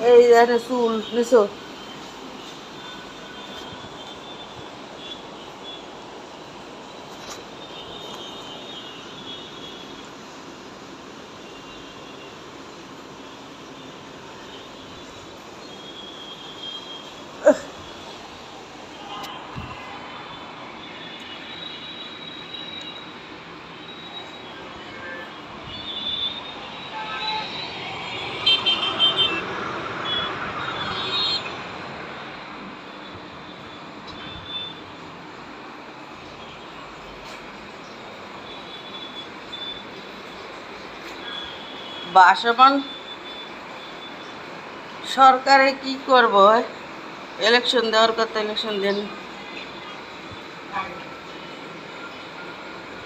এই একটা চুল নিছো। বাসমান সরকারে কি করব? ইলেকশন দেওয়ার কথা, ইলেকশন দেন,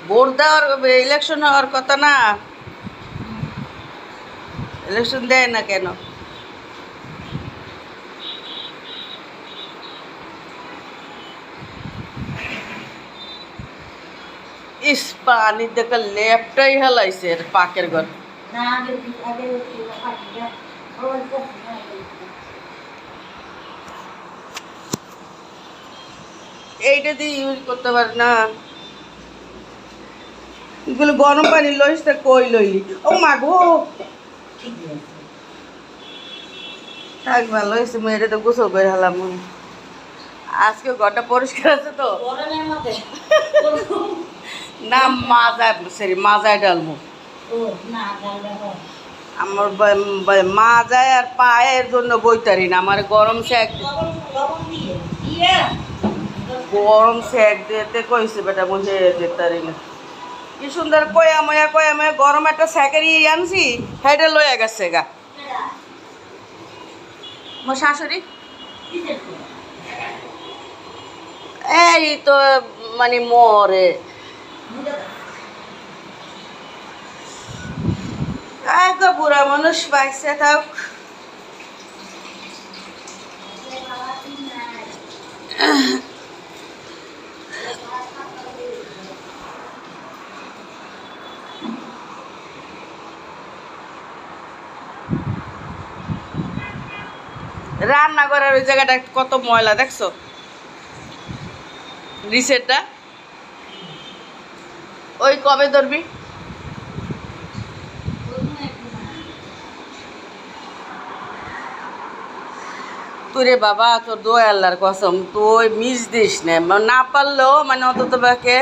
ভোট দেওয়ার, ইলেকশন হওয়ার কথা না, ইলেকশন দেয় না কেন? ইস, পানি দেখে লেপটাই হেলাইছে পাকের ঘর। এইটা দিয়ে ইউজ করতে পারে না, এগুলো গরম পানি লইস তা কই লইলি? ও মা গো, থাক ভালো হয়েছে, মেয়েটা তো গোসল করে হলাম। আজকে ঘরটা পরিষ্কার আছে তো, না মাজায় সরি মাজায় ডালবো। আমার মাজায় আর পায়ের জন্য বইতারি না, আমার গরম সেক, গরম সেক দিতে কইছে বেটা, মুঝে যেতারি না। কি সুন্দর কয়া ময়া গরম একটা স্যাকেরি আনছি, হেডে লইয়া গেছে গা আমার শাশুড়ি। এই তো মানে মরে তো বুড়া মানুষ পাইছে থাক। রান্না করার ওই জায়গাটা কত ময়লা দেখছো, রিসেটটা ওই কবে ধরবি? তুই রে বাবা, তোর দোয়া আল্লাহর কসম, তুই মিস দিস না পারলেও মানে অন্তত বাকে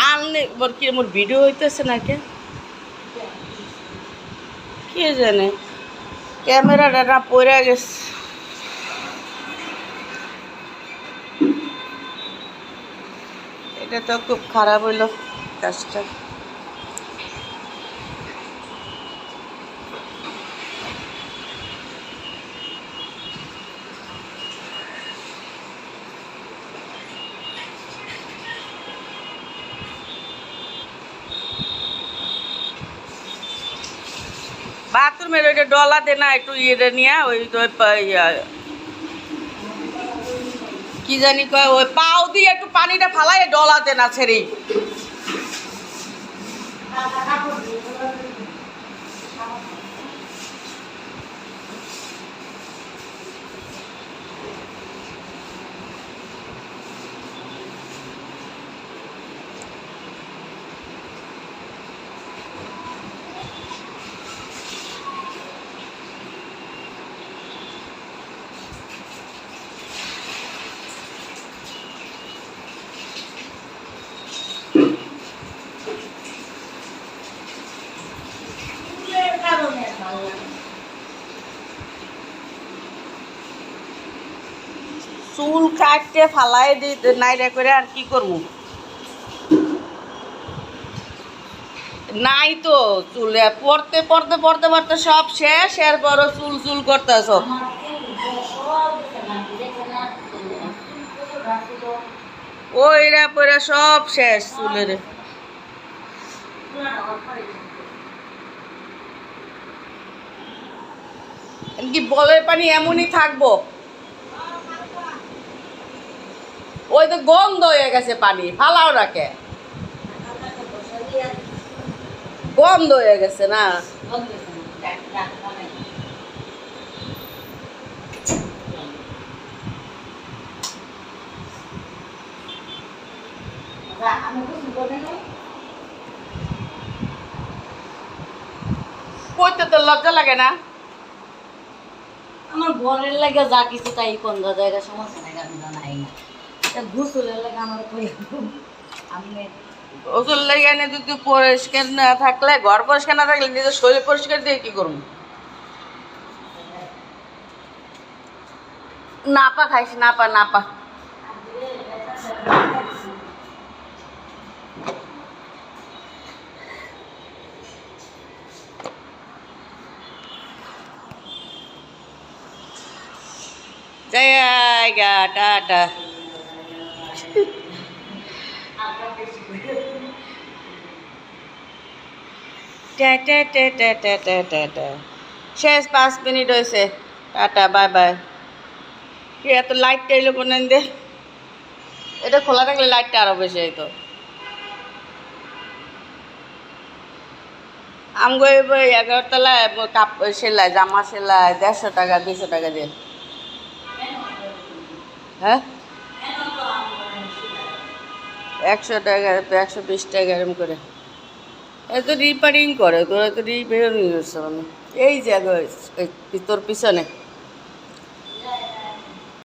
আনলে কি মোর ভিডিও হইতেছে না কে জানে, ক্যামেরাটা না পড়ে গেছে। এটা তো খুব খারাপ হইল কাজটা। বাথরুমের ওইটা ডলা দে না একটু, ইয়েটা নিয়ে ওই কি জানি কয়, ওই পাও দিয়ে একটু পানিটা ফালাই ডলা দে না ছেড়েই। চুল কাটতে ফালাই দি নাইরা করে আর কি করবো, নাই তো চুলে পড়তে পড়তে পড়তে পড়তে সব শেষ, এরপরও চুল চুল করতেছ। ওইরা পরে সব শেষ চুলের। কি বলের পানি এমনই থাকবো? ওই তো গন্ধ হয়ে গেছে পানি, ফালাও রাখে, গন্ধ হয়ে গেছে না। কইতে তো লজ্জা লাগে না? আমার বরের লাগে যা কিছু তাই কোন জায়গা সমস্যা নাই, আমি জানাই না। এটা গোসলের লাগে আমার আমি ওষুধ লেগে এনে যদি পরিষ্কার না থাকলে, ঘর পরিষ্কার না থাকলে নিজের শরীর পরিষ্কার দিয়ে কি করবো? নাপা খাইস, নাপা নাপা। জায়গা টাটা। শেষ 5 মিনিট হয়েছে, টাটা বাই বাই। কি এত লাইটটা এলো কোন দে? এটা খোলা থাকলে লাইটটা আরো বেশি হইতো। আমগো 11তলায় কাপ সেলাই, জামা সেলাই 150 টাকা 200 টাকা দিয়ে। হ্যাঁ 100 টাকা, 120 টাকা এরম করে। এত রিপেয়ারিং করে, তোরা তো রিপেয়ারিং করছে। এই যে তোর পিছনে